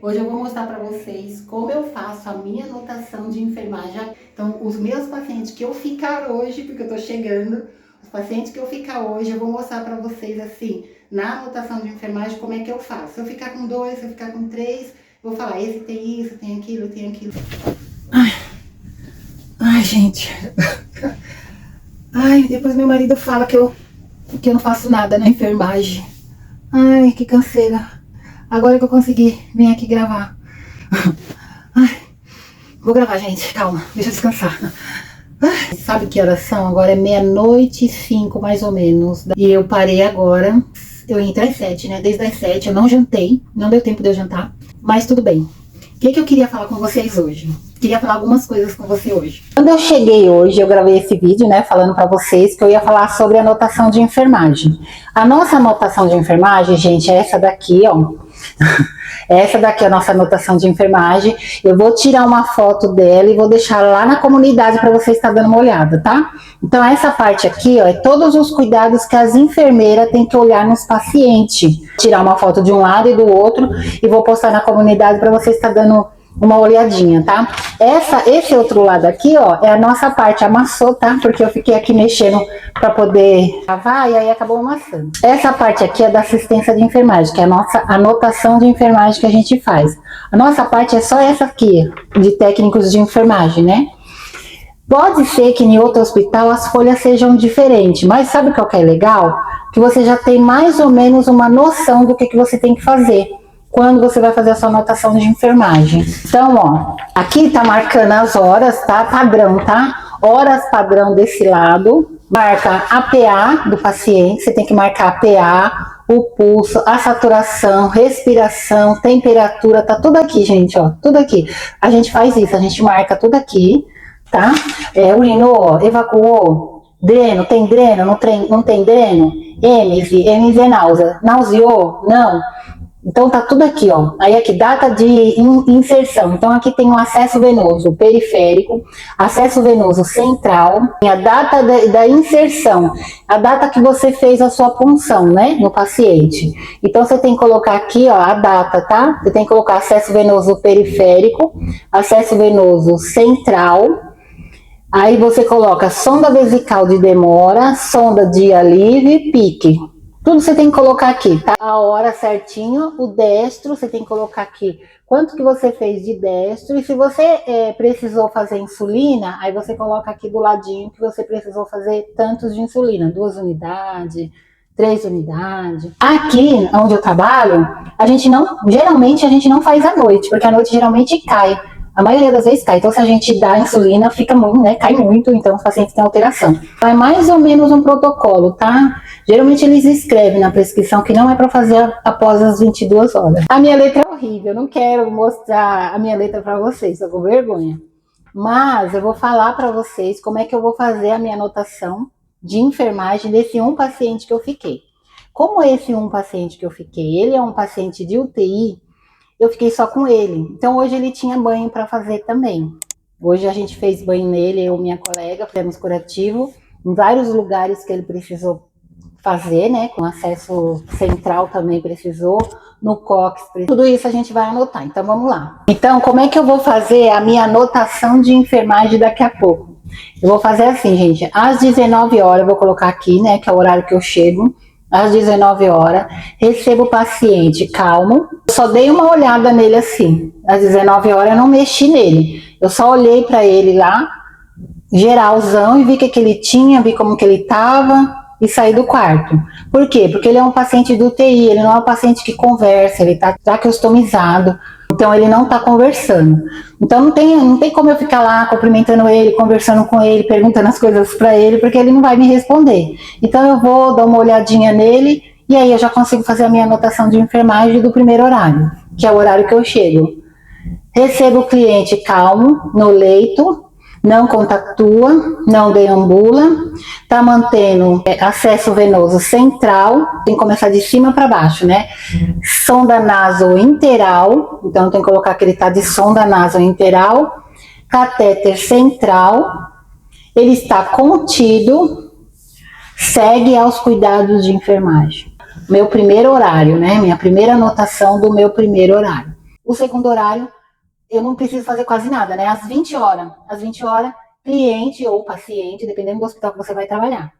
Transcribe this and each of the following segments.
Hoje eu vou mostrar para vocês como eu faço a minha anotação de enfermagem. Então, os meus pacientes que eu ficar hoje, porque eu tô chegando, os pacientes que eu ficar hoje, eu vou mostrar para vocês assim, na anotação de enfermagem, como é que eu faço. Se eu ficar com 2, se eu ficar com 3, eu vou falar, esse tem isso, tem aquilo, tem aquilo. Ai, gente. Ai, depois meu marido fala que eu não faço nada na enfermagem. Ai, que canseira. Agora que eu consegui vir aqui gravar. Ai, vou gravar, gente. Calma, deixa eu descansar. Ai, sabe que horas são? Agora é 00:05, mais ou menos. E eu parei agora. Eu entrei às 7, né? Desde as 7 eu não jantei. Não deu tempo de eu jantar. Mas tudo bem. O que eu queria falar com vocês hoje? Queria falar algumas coisas com você hoje. Quando eu cheguei hoje, eu gravei esse vídeo, né, falando pra vocês que eu ia falar sobre a anotação de enfermagem. A nossa anotação de enfermagem, gente, é essa daqui, ó. Essa daqui é a nossa anotação de enfermagem. Eu vou tirar uma foto dela e vou deixar lá na comunidade para vocês estar dando uma olhada, tá? Então, essa parte aqui, ó, é todos os cuidados que as enfermeiras têm que olhar nos pacientes. Tirar uma foto de um lado e do outro e vou postar na comunidade para vocês estar dando uma olhadinha, tá? Esse outro lado aqui, ó, é a nossa parte, amassou, tá? Porque eu fiquei aqui mexendo para poder gravar e aí acabou amassando. Essa parte aqui é da assistência de enfermagem, que é a nossa anotação de enfermagem que a gente faz. A nossa parte é só essa aqui, de técnicos de enfermagem, né? Pode ser que em outro hospital as folhas sejam diferentes, mas sabe o que é legal? Que você já tem mais ou menos uma noção do que você tem que fazer quando você vai fazer a sua anotação de enfermagem. Então, ó, aqui tá marcando as horas, tá? Padrão, tá? Horas padrão desse lado. Marca a PA do paciente, você tem que marcar a PA, o pulso, a saturação, respiração, temperatura, tá tudo aqui, gente, ó, tudo aqui. A gente faz isso, a gente marca tudo aqui, tá? Urinou, evacuou, dreno, tem dreno, não tem dreno, emise é náusea, nauseou, não. Então tá tudo aqui, ó. Aí aqui, data de inserção. Então aqui tem o acesso venoso periférico, acesso venoso central, a data da inserção, a data que você fez a sua punção, né, no paciente. Então você tem que colocar aqui, ó, a data, tá? Você tem que colocar acesso venoso periférico, acesso venoso central. Aí você coloca sonda vesical de demora, sonda de alívio e pique. Tudo você tem que colocar aqui, tá? A hora certinho, o destro, você tem que colocar aqui quanto que você fez de destro. E se você precisou fazer insulina, aí você coloca aqui do ladinho que você precisou fazer tantos de insulina. 2 unidades, 3 unidades. Aqui, onde eu trabalho, geralmente a gente não faz à noite, porque à noite geralmente cai. A maioria das vezes cai. Então, se a gente dá insulina, fica muito, né? Cai muito, então os pacientes têm alteração. Então, é mais ou menos um protocolo, tá? Geralmente eles escrevem na prescrição que não é para fazer após as 22 horas. A minha letra é horrível, eu não quero mostrar a minha letra para vocês, eu tô com vergonha. Mas eu vou falar para vocês como é que eu vou fazer a minha anotação de enfermagem desse um paciente que eu fiquei. Como esse um paciente que eu fiquei, ele é um paciente de UTI, eu fiquei só com ele. Então hoje ele tinha banho para fazer também. Hoje a gente fez banho nele, eu e minha colega, fizemos curativo em vários lugares que ele precisou fazer, né? Com acesso central também precisou, no cóccix. Tudo isso a gente vai anotar, então vamos lá. Então, como é que eu vou fazer a minha anotação de enfermagem daqui a pouco? Eu vou fazer assim, gente, às 19 horas, eu vou colocar aqui, né? Que é o horário que eu chego. Às 19 horas, recebo o paciente calmo, só dei uma olhada nele assim, às 19 horas eu não mexi nele, eu só olhei para ele lá, geralzão, e vi o que ele tinha, vi como que ele estava e saí do quarto. Por quê? Porque ele é um paciente do UTI, ele não é um paciente que conversa, ele está acostumizado, então ele não está conversando. Então não tem como eu ficar lá cumprimentando ele, conversando com ele, perguntando as coisas para ele, porque ele não vai me responder. Então eu vou dar uma olhadinha nele e aí eu já consigo fazer a minha anotação de enfermagem do primeiro horário, que é o horário que eu chego. Recebo o cliente calmo, no leito, não contactua, não deambula, tá mantendo acesso venoso central, tem que começar de cima para baixo, né? Sonda nasointeral, então tem que colocar que ele tá de sonda nasointeral, catéter central, ele está contido, segue aos cuidados de enfermagem. Meu primeiro horário, né? Minha primeira anotação do meu primeiro horário. O segundo horário, eu não preciso fazer quase nada, né? Às 20 horas. Às 20 horas, cliente ou paciente, dependendo do hospital que você vai trabalhar.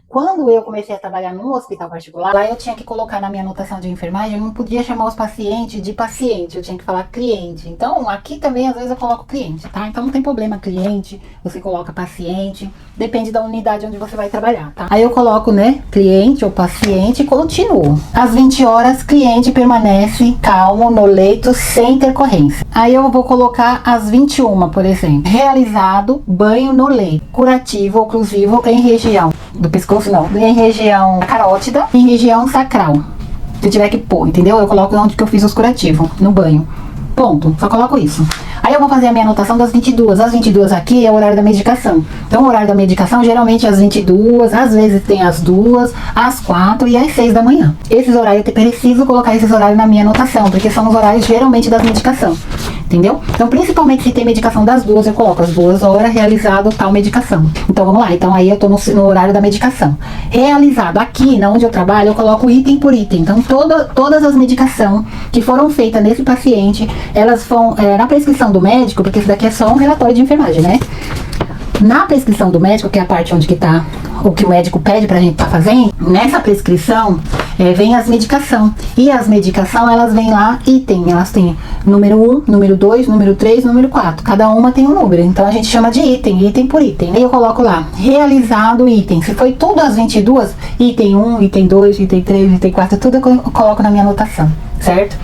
Quando eu comecei a trabalhar num hospital particular, lá eu tinha que colocar na minha anotação de enfermagem, eu não podia chamar os pacientes de paciente, eu tinha que falar cliente. Então, aqui também, às vezes, eu coloco cliente, tá? Então, não tem problema, cliente, você coloca paciente, depende da unidade onde você vai trabalhar, tá? Aí eu coloco, né, cliente ou paciente e continuo. Às 20 horas, cliente permanece calmo no leito, sem intercorrência. Aí eu vou colocar às 21, por exemplo. Realizado banho no leito, curativo, oclusivo em região do pescoço, não, em região carótida, em região sacral. Se tiver que pôr, entendeu? Eu coloco onde que eu fiz os curativos, no banho. Ponto, só coloco isso. Aí eu vou fazer a minha anotação das 22. As 22 aqui é o horário da medicação. Então o horário da medicação geralmente é às 22, às vezes tem às 2, às 4 e às 6 da manhã. Esses horários eu preciso colocar esses horários na minha anotação, porque são os horários geralmente das medicação. Entendeu? Então, principalmente se tem medicação das 2, eu coloco as 2 horas realizado tal medicação. Então, vamos lá. Então, aí eu tô no horário da medicação. Realizado aqui, na onde eu trabalho, eu coloco item por item. Então, todas as medicações que foram feitas nesse paciente, elas vão na prescrição do médico, porque isso daqui é só um relatório de enfermagem, né? Na prescrição do médico, que é a parte onde que tá o que o médico pede pra gente tá fazendo, nessa prescrição vem as medicação. E as medicação, elas vêm lá, item. Elas têm número 1, número 2, número 3, número 4. Cada uma tem um número. Então a gente chama de item, item por item. Aí eu coloco lá, realizado item. Se foi tudo às 22, item 1, item 2, item 3, item 4, tudo eu coloco na minha anotação, certo?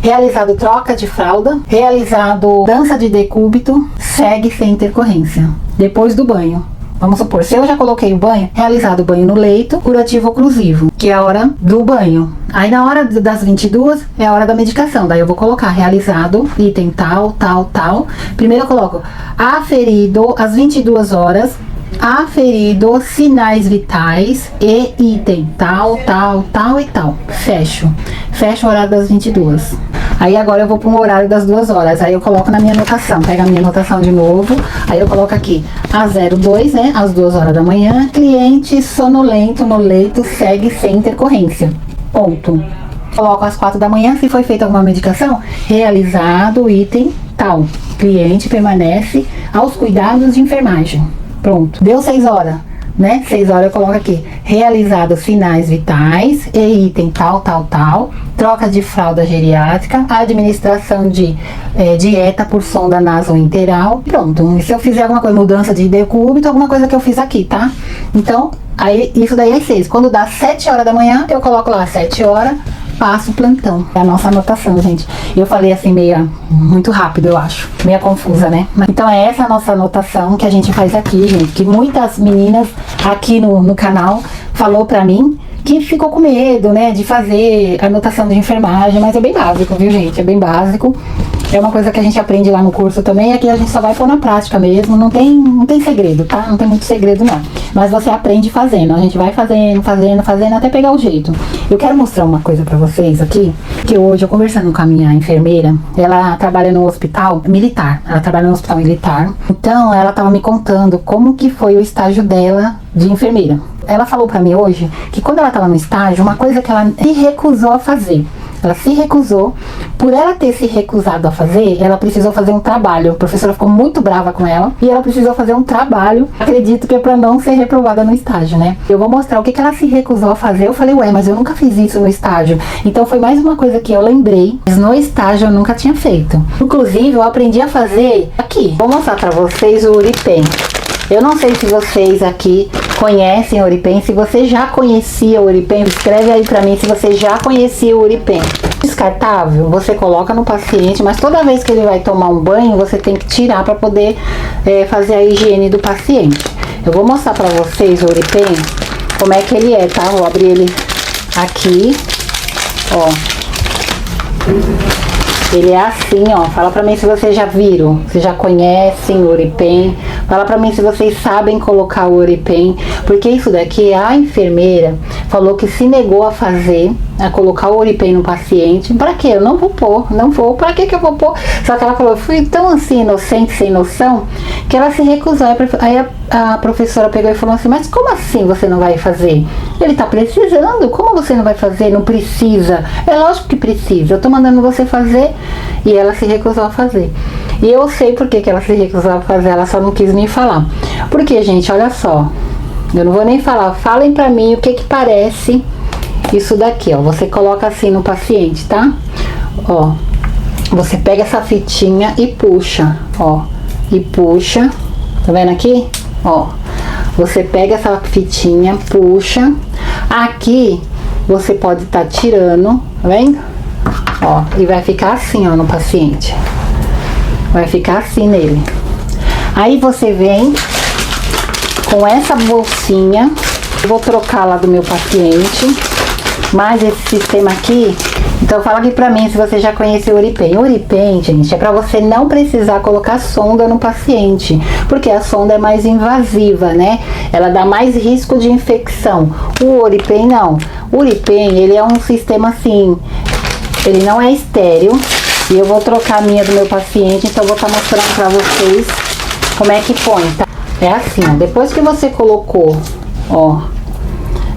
Realizado troca de fralda, realizado dança de decúbito, segue sem intercorrência. Depois do banho. Vamos supor, se eu já coloquei o banho, realizado o banho no leito, curativo oclusivo, que é a hora do banho. Aí na hora das 22 é a hora da medicação. Daí eu vou colocar realizado, item tal, tal, tal. Primeiro eu coloco aferido às 22 horas, aferido sinais vitais e item tal, tal, tal e tal. Fecho o horário das 22. Aí agora eu vou para um horário das 2 horas. Aí eu coloco na minha anotação. Pega a minha anotação de novo. Aí eu coloco aqui a 02, né? Às 2 horas da manhã. Cliente sonolento no leito, segue sem intercorrência. Ponto. Coloco às 4 da manhã. Se foi feita alguma medicação, realizado item tal. Cliente permanece aos cuidados de enfermagem. Pronto. Deu 6 horas. Né? 6 horas eu coloco aqui, realizado sinais vitais e item tal, tal, tal, troca de fralda geriátrica, administração de dieta por sonda nasointeral, pronto. E se eu fizer alguma coisa, mudança de decúbito, alguma coisa que eu fiz aqui, tá? Então, aí isso daí é 6. Quando dá 7 horas da manhã, eu coloco lá 7 horas, passo o plantão. É a nossa anotação, gente. Eu falei assim, muito rápido, eu acho. Meia confusa, né? Então é essa a nossa anotação que a gente faz aqui, gente. Que muitas meninas aqui no canal falou pra mim que ficou com medo, né, de fazer anotação de enfermagem, mas é bem básico, viu, gente? É bem básico. É uma coisa que a gente aprende lá no curso também, e aqui a gente só vai pôr na prática mesmo, não tem segredo, tá? Não tem muito segredo não. Mas você aprende fazendo, a gente vai fazendo até pegar o jeito. Eu quero mostrar uma coisa pra vocês aqui, que hoje eu conversando com a minha enfermeira, ela trabalha no hospital militar, então ela tava me contando como que foi o estágio dela de enfermeira. Ela falou pra mim hoje que quando ela tava no estágio, uma coisa que ela se recusou a fazer. Ela se recusou. Por ela ter se recusado a fazer, ela precisou fazer um trabalho. A professora ficou muito brava com ela e ela precisou fazer um trabalho. Acredito que é pra não ser reprovada no estágio, né? Eu vou mostrar o que ela se recusou a fazer. Eu falei, ué, mas eu nunca fiz isso no estágio. Então foi mais uma coisa que eu lembrei, mas no estágio eu nunca tinha feito. Inclusive, eu aprendi a fazer aqui. Vou mostrar pra vocês o Uripen. Eu não sei se vocês aqui conhecem o Uripen. Se você já conhecia o Uripen, escreve aí pra mim se você já conhecia o Uripen. Descartável, você coloca no paciente, mas toda vez que ele vai tomar um banho, você tem que tirar pra poder fazer a higiene do paciente. Eu vou mostrar pra vocês o Uripen, como é que ele é, tá? Vou abrir ele aqui, ó. Ele é assim, ó. Fala pra mim se vocês já viram, se já conhecem o Uripen. Fala pra mim se vocês sabem colocar o Uripen. Porque isso daqui, a enfermeira falou que se negou a fazer a colocar o Oripen no paciente. Pra quê? Eu não vou pôr, não vou. Pra que eu vou pôr? Só que ela falou, eu fui tão assim, inocente, sem noção, que ela se recusou. Aí a professora pegou e falou assim, mas como assim você não vai fazer? Ele tá precisando, como você não vai fazer? Não precisa. É lógico que precisa, eu tô mandando você fazer. E ela se recusou a fazer. E eu sei por que ela se recusou a fazer, ela só não quis me falar. Porque, gente, olha só, eu não vou nem falar, falem pra mim o que parece isso daqui, ó. Você coloca assim no paciente, tá? Ó, você pega essa fitinha e puxa, ó. E puxa, tá vendo aqui? Ó, você pega essa fitinha, puxa. Aqui, você pode estar tirando, tá vendo? Ó, e vai ficar assim, ó, no paciente. Vai ficar assim nele. Aí você vem com essa bolsinha. Eu vou trocar lá do meu paciente. Mas esse sistema aqui, então fala aqui pra mim se você já conhece o Oripen. O Oripen, gente, é pra você não precisar colocar sonda no paciente, porque a sonda é mais invasiva, né? Ela dá mais risco de infecção. O Oripen não. O Oripen, ele é um sistema assim, ele não é estéril. E eu vou trocar a minha do meu paciente, então eu vou estar mostrando pra vocês como é que põe, tá? É assim, ó, depois que você colocou, ó,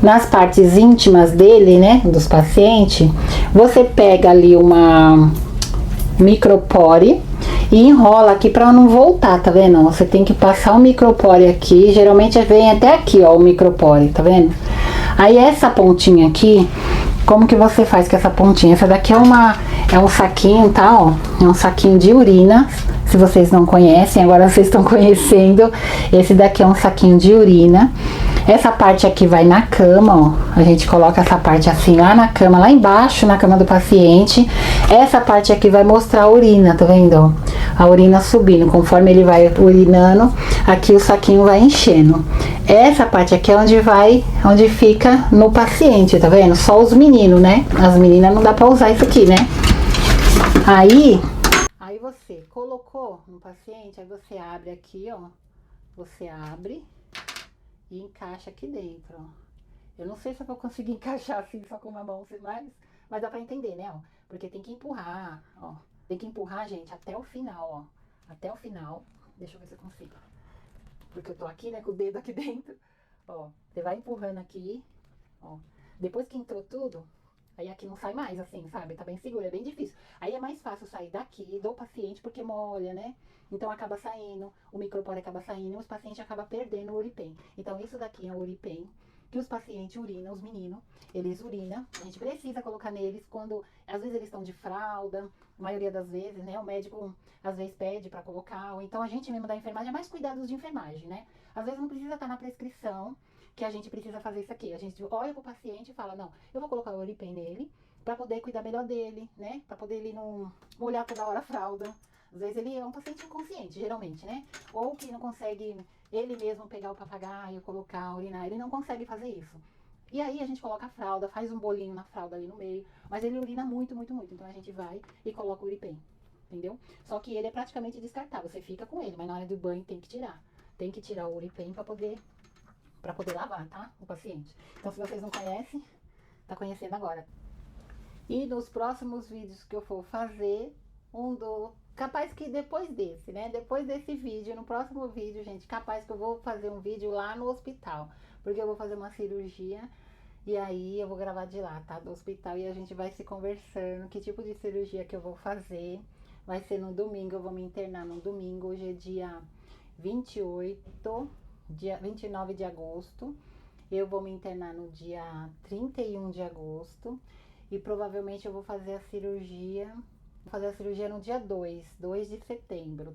nas partes íntimas dele, né, dos pacientes, você pega ali uma micropore e enrola aqui pra não voltar, tá vendo? Você tem que passar o micropore aqui, geralmente vem até aqui, ó, o micropore, tá vendo? Aí essa pontinha aqui, como que você faz com essa pontinha? Essa daqui é um saquinho, tá, ó, é um saquinho de urina. Se vocês não conhecem, agora vocês estão conhecendo. Esse daqui é um saquinho de urina. Essa parte aqui vai na cama, ó. A gente coloca essa parte assim lá na cama, lá embaixo, na cama do paciente. Essa parte aqui vai mostrar a urina, tá vendo, ó? A urina subindo, conforme ele vai urinando, aqui o saquinho vai enchendo. Essa parte aqui é onde fica no paciente, tá vendo? Só os meninos, né? As meninas não dá pra usar isso aqui, né? Aí você colocou no paciente, aí você abre aqui, ó. Você abre e encaixa aqui dentro, ó. Eu não sei se eu vou conseguir encaixar assim só com uma mão, mas dá pra entender, né, ó. Porque tem que empurrar, ó. Tem que empurrar, gente, até o final, ó. Até o final. Deixa eu ver se eu consigo. Porque eu tô aqui, né, com o dedo aqui dentro. Ó, você vai empurrando aqui, ó. Depois que entrou tudo, aí aqui não sai mais, assim, sabe? Tá bem seguro, é bem difícil. Aí é mais fácil sair daqui do paciente, porque molha, né? Então acaba saindo, o micropore acaba saindo e os pacientes acabam perdendo o Oripen. Então isso daqui é o Oripen que os pacientes urinam, os meninos, eles urinam. A gente precisa colocar neles quando, às vezes eles estão de fralda, a maioria das vezes, né? O médico às vezes pede pra colocar, ou então a gente mesmo da enfermagem, é mais cuidados de enfermagem, né? Às vezes não precisa estar na prescrição, que a gente precisa fazer isso aqui. A gente olha pro paciente e fala, não, eu vou colocar o Oripen nele pra poder cuidar melhor dele, né? Pra poder ele não molhar toda hora a fralda. Às vezes ele é um paciente inconsciente, geralmente, né? Ou que não consegue ele mesmo pegar o papagaio, colocar, urinar. Ele não consegue fazer isso. E aí a gente coloca a fralda, faz um bolinho na fralda ali no meio. Mas ele urina muito, muito, muito. Então a gente vai e coloca o Oripen, entendeu? Só que ele é praticamente descartável. Você fica com ele, mas na hora do banho tem que tirar. Tem que tirar o Oripen pra poder lavar, tá? O paciente. Então, se vocês não conhecem, tá conhecendo agora. E nos próximos vídeos que eu for fazer, capaz que depois desse, né? Depois desse vídeo, no próximo vídeo, gente, capaz que eu vou fazer um vídeo lá no hospital. Porque eu vou fazer uma cirurgia e aí eu vou gravar de lá, tá? Do hospital, e a gente vai se conversando que tipo de cirurgia que eu vou fazer. Vai ser no domingo, eu vou me internar no domingo. Hoje é dia 28, dia 29 de agosto. Eu vou me internar no dia 31 de agosto. E provavelmente eu vou fazer a cirurgia no dia 2 de setembro.